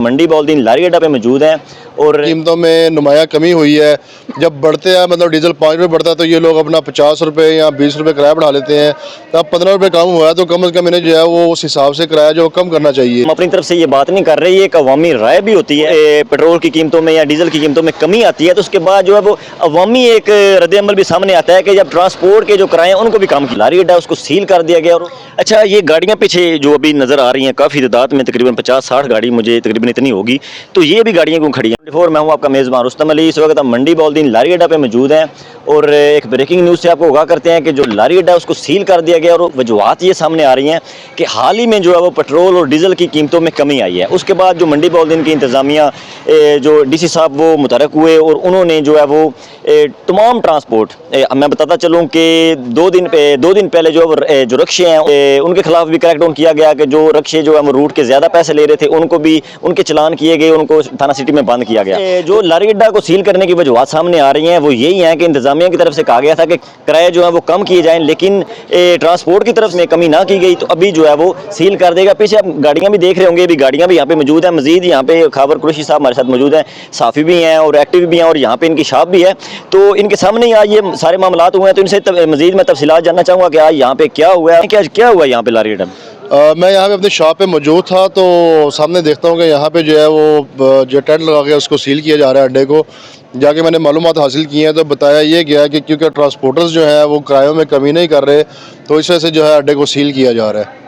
मंडी बॉलदीन लारी अड्डा पे मौजूद हैं और कीमतों में नुमाया कमी हुई है। जब बढ़ते हैं मतलब डीजल 5 रुपये बढ़ता है तो ये लोग अपना 50 रुपये या 20 रुपये किराया बढ़ा लेते हैं। तब 15 रुपये कम हुआ है तो कम से कम इन्हें जो है वो उस हिसाब से किराया जो कम करना चाहिए। हम अपनी तरफ से ये बात नहीं कर रहे, ये एक अवामी राय भी होती है। पेट्रोल की कीमतों में या डीजल की कीमतों में कमी आती है तो उसके बाद जो है वो अवामी एक रद्द-ए-अमल भी सामने आता है कि जब ट्रांसपोर्ट के जो किराए उनको भी कम किया, लारी अड्डा उसको सील कर दिया गया। और अच्छा, ये गाड़ियाँ पीछे जो अभी नज़र आ रही हैं काफ़ी तादाद में, तकरीबन 50-60 गाड़ी मुझे तकरीबन इतनी होगी, तो ये भी गाड़ियाँ क्यों खड़ी हैं? मैं हूँ आपका मेज़बान रुस्तम अली। इस वक्त हम मंडी बॉलदीन लारी अड्डा पे मौजूद हैं और एक ब्रेकिंग न्यूज़ से आपको आगाह करते हैं कि जो लारी अड्डा उसको सील कर दिया गया और वजूहात ये सामने आ रही हैं कि हाल ही में जो है वो पेट्रोल और डीजल की कीमतों में कमी आई है। उसके बाद जो मंडी बॉलदीन की इंतज़ामिया जो डीसी साहब वो मुतहरक हुए और उन्होंने जो है वो तमाम ट्रांसपोर्ट, मैं बताता चलूँ कि दो दिन पहले जो रक्शे हैं उनके खिलाफ भी क्रैकडाउन किया गया कि जो रक्शे जो है वो रूट के ज़्यादा पैसे ले रहे थे उनको भी उनके चलान किए गए, उनको थाना सिटी में बंद किया गया। जो लारी अड्डा को सील करने की वजूहात सामने आ रही हैं वो यही हैं कि इंतजामिया की तरफ से कहा गया था कि किराए जो है वो कम किए जाएं, लेकिन ट्रांसपोर्ट की तरफ में कमी ना की गई तो अभी जो है वो सील कर देगा। पीछे आप गाड़ियाँ भी देख रहे होंगे, अभी गाड़ियाँ भी यहाँ पे मौजूद हैं। मजीद यहाँ पे खाबर कुरैशी साहब हमारे साथ मौजूद हैं, साफ़ी भी हैं और एक्टिव भी हैं और यहाँ पे इनकी शॉप भी है। तो इनके सामने ही आज ये सारे मामलात हुए हैं, तो इनसे मजीद मैं तफसीलात जानना चाहूँगा कि आज यहाँ पे क्या हुआ है, क्या हुआ यहाँ पे लारी अड्डा में? मैं यहाँ पे अपनी शॉप पे मौजूद था तो सामने देखता हूँ कि यहाँ पे जो है वो जो टेंट लगा के उसको सील किया जा रहा है अड्डे को। जाके मैंने मालूमात हासिल की हैं तो बताया ये गया कि क्योंकि ट्रांसपोर्टर्स जो है वो किरायों में कमी नहीं कर रहे तो इस वजह से जो है अड्डे को सील किया जा रहा है।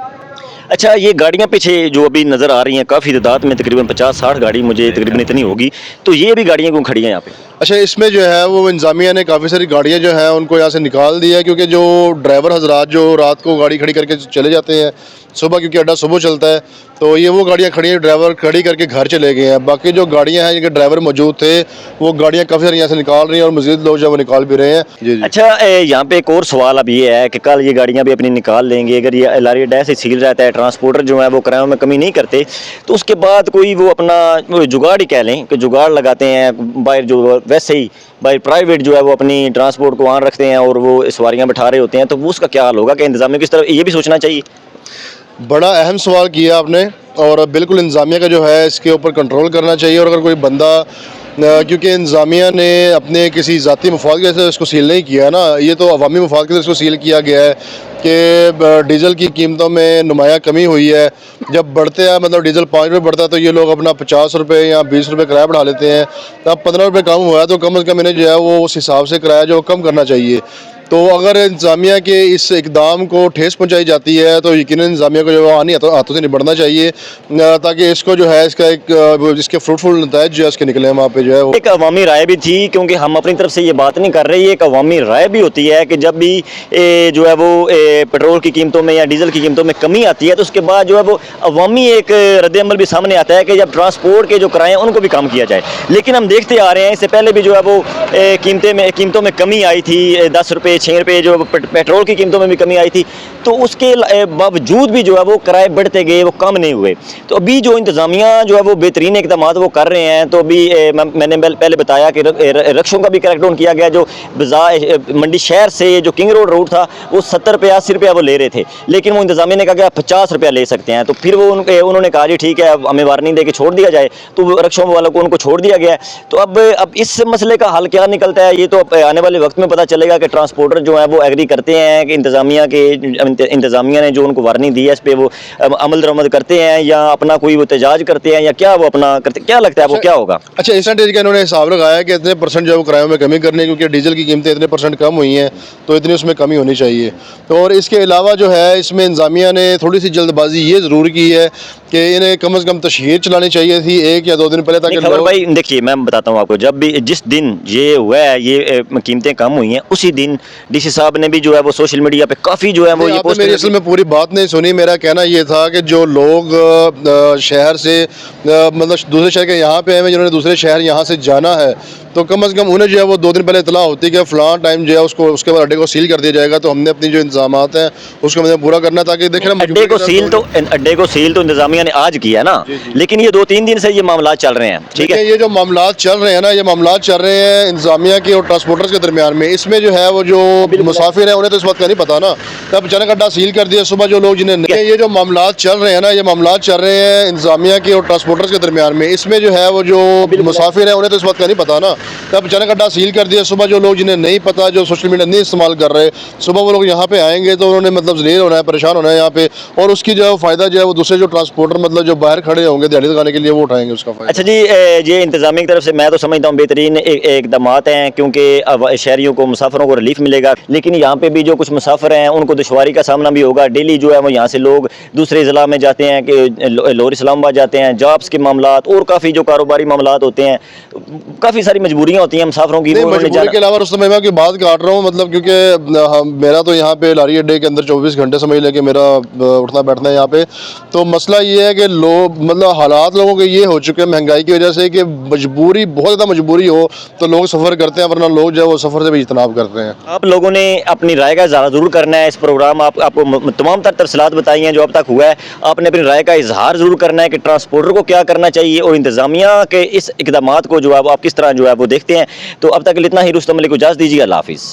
अच्छा, ये गाड़ियाँ पीछे जो अभी नज़र आ रही हैं काफ़ी तादाद में, तकरीबन 50-60 गाड़ी मुझे तकरीबन इतनी होगी, तो ये भी गाड़ियाँ क्यों खड़ी हैं यहाँ पे? अच्छा, इसमें जो है वो इंतजामिया ने काफ़ी सारी गाड़ियाँ जो हैं उनको यहाँ से निकाल दिया है क्योंकि जो ड्राइवर हजरात जो रात को गाड़ी खड़ी करके चले जाते हैं, सुबह क्योंकि अड्डा सुबह चलता है तो ये वो गाड़ियाँ खड़ी हैं, ड्राइवर खड़ी करके घर चले गए हैं। बाकी जो गाड़ियाँ हैं जिनके ड्राइवर मौजूद थे वो गाड़ियाँ काफ़ी सारी यहाँ से निकाल रही हैं और मज़ीद लोग जो वो निकाल भी रहे हैं। जी जी। अच्छा, यहाँ पे एक और सवाल अब ये है कि कल ये गाड़ियाँ भी अपनी निकाल लेंगे, अगर ये लारी अड्डा से सील रहता है, ट्रांसपोर्टर जो है वो किरायों में कमी नहीं करते, तो उसके बाद कोई वो अपना जुगाड़ ही कह लें कि जुगाड़ लगाते हैं बाहर, जो वैसे ही बाहर प्राइवेट जो है वो अपनी ट्रांसपोर्ट को ऑन रखते हैं और वो सवारियाँ बैठा रहे होते हैं, तो वो उसका क्या हाल होगा? कि इंतजामिया किस तरफ ये भी सोचना चाहिए? बड़ा अहम सवाल किया आपने और बिल्कुल इंतजामिया का जो है इसके ऊपर कंट्रोल करना चाहिए। और अगर कोई बंदा, क्योंकि इंतजामिया ने अपने किसी ज़ाती मफाद की वजह से इसको सील नहीं किया ना, ये तो अवामी मफाद की वजह से इसको सील किया गया है कि डीजल की कीमतों में नुमाया कमी हुई है। जब बढ़ते हैं मतलब डीजल 5 रुपये बढ़ता है तो ये लोग अपना 50 रुपये या 20 रुपये किराया बढ़ा लेते हैं। तब 15 रुपये कम हुआ है तो कम से कम इन्हें जो है वो उस हिसाब से किराया जो कम करना चाहिए। तो अगर इंतजामिया के इस इकदाम को ठेस पहुंचाई जाती है तो यकीनन इंतजामिया को जो है आनी हाथों से निबड़ना चाहिए ताकि इसको जो है इसका एक इसके फ्रूटफुल नतीजे जो है इसके निकले वहाँ पे जो है वो। एक अवामी राय भी थी, क्योंकि हम अपनी तरफ से ये बात नहीं कर रहे, ये एक अवामी राय भी होती है कि जब भी जो है वो पेट्रोल की कीमतों में या डीजल की कीमतों में कमी आती है तो उसके बाद जो है वो अवामी एक रद्द-ए-अमल भी सामने आता है कि जब ट्रांसपोर्ट के जो किराए उनको भी कम किया जाए। लेकिन हम देखते आ रहे हैं इससे पहले भी जो है वो कीमतों में कमी आई थी, 10 रुपये 6 रुपये जो पेट्रोल की कीमतों में भी कमी आई थी, तो उसके बावजूद भी जो है वो किराए बढ़ते गए, वो कम नहीं हुए। तो अभी जो इंतजामिया जो है वो बेहतरीन इकदाम वो कर रहे हैं, तो अभी मैंने पहले बताया कि रक्शों का भी क्रैकडाउन किया गया। जो मंडी शहर से जो किंग रोड रूट था वो 70 रुपये 80 रुपया वो ले रहे थे, लेकिन वो इंतजामिया ने कहा कि आप 50 रुपया ले सकते हैं। तो फिर वो उन्होंने कहा जी ठीक है, हमें वार्निंग दे के छोड़ दिया जाए, तो रक्शों वालों को उनको छोड़ दिया गया। तो अब इस मसले का हल क्या निकलता है ये तो आने वाले वक्त में पता चलेगा कि ट्रांसपोर्टर जो है वो एग्री करते हैं कि इंतजामिया ने जो उनको वार्निंग दी है इस पर वो अमल दरमद करते हैं या अपना कोई वो एहतजाज करते हैं या क्या वो अपना करते, क्या लगता है वो क्या होगा? अच्छा, परसेंटेज का इन्होंने हिसाब लगाया कि इतने परसेंट जो है वो किरायों में कमी करनी है क्योंकि डीजल की कीमतें इतने परसेंट कम हुई हैं तो इतनी उसमें कमी होनी चाहिए। तो और इसके अलावा जो है इसमें इंतजामिया ने थोड़ी सी जल्दबाजी ये ज़रूर की है कि इन्हें कम से कम तशहीर चलानी चाहिए थी 1 या 2 दिन पहले, ताकि भाई देखिए मैं बताता हूँ आपको, जब भी जिस दिन ये हुआ है ये कीमतें कम हुई हैं उसी दिन डीसी साहब ने भी जो है वो सोशल मीडिया पे काफ़ी जो है वो ये पोस्ट। मेरी असल में पूरी बात नहीं सुनी। मेरा कहना ये था कि जो लोग शहर से मतलब दूसरे शहर के यहाँ पे हैं, जिन्होंने दूसरे शहर यहाँ से जाना है, तो कम से कम उन्हें जो है वो 2 दिन पहले इतला होती है कि फ़लाँ टाइम जो है उसको उसके बाद अड्डे को सील कर दिया जाएगा। तो हमने अपनी जो इंतजामात हैं उसको हमने पूरा करना ताकि देखें अड्डे को सील तो इंतजामिया ने आज किया ना, लेकिन ये 2-3 दिन से ये मामला चल रहे हैं। ठीक है, ये जो मामला चल रहे हैं ना, ये मामला चल रहे हैं इंतजामिया के और ट्रांसपोर्टर्स के दरमियान में। इसमें जो है वो जो मुसाफिर हैं उन्हें तो इस बात का नहीं पता ना, तब अचानक अड्डा सील कर दिया सुबह जो लोग जिन्हें नहीं, ये जो मामलात चल रहे हैं ना, ये मामलात चल रहे हैं इंतजामिया के और ट्रांसपोर्टर्स के दरमियान में, इसमें जो है वो जो मुसाफिर हैं उन्हें तो इस बात का नहीं पता ना, तब अचानक अड्डा सील कर दिया सुबह जो लोग जिन्हें नहीं पता, जो सोशल मीडिया नहीं इस्तेमाल कर रहे, सुबह वो लोग यहाँ पे आएंगे तो उन्होंने मतलब जलील होना है, परेशान होना है यहाँ पे, और उसकी जो है फ़ायदा जो है वो दूसरे जो ट्रांसपोर्टर मतलब जो बाहर खड़े होंगे दिहाड़ी लगाने के लिए वो उठाएंगे उसका फ़ायदा। अच्छा जी, ये इंतजामिया की तरफ से मैं तो समझता हूँ बेहतरीन इकदामात हैं, क्योंकि अब शहरियों को, मुसाफिरों को रिलीफ मिलेगा, लेकिन यहाँ पे भी जो कुछ मुसाफिर हैं उनको दुश्वारी का सामना भी होगा। डेली जो है वो यहाँ से लोग दूसरे ज़िला में जाते हैं, कि लाहौर इस्लामाबाद जाते हैं, जॉब्स के मामलात और काफ़ी जो कारोबारी मामलात होते हैं, काफ़ी सारी मजबूरियाँ होती हैं मुसाफिरों की। नहीं, वो उन्होंने मजबूरी जाना- के अलावा उस समय मैं की बात काट रहा हूँ, मतलब क्योंकि मेरा तो यहाँ पे लारी अड्डे के अंदर 24 घंटे समझ लेके मेरा उठना बैठना है यहाँ पे, तो मसला ये है कि लोग मतलब हालात लोगों के ये हो चुके हैं महंगाई की वजह से कि मजबूरी, बहुत ज़्यादा मजबूरी हो तो लोग सफ़र करते हैं, वरना लोग जो है वो सफ़र से भी इजतनाब करते हैं। आप लोगों ने अपनी राय का इजहार ज़रूर करना है। इस प्रोग्राम आपको तमाम तर तफसीलात बताई हैं जो अब तक हुआ है, आपने अपनी राय का इजहार ज़रूर करना है कि ट्रांसपोर्टर को क्या करना चाहिए और इंतज़ामिया के इस इकदामात को जो है वो आप किस तरह जो है वो देखते हैं। तो अब तक इतना ही, रुस्तम अली को इजाज़त दीजिए, अल्लाह हाफिज़।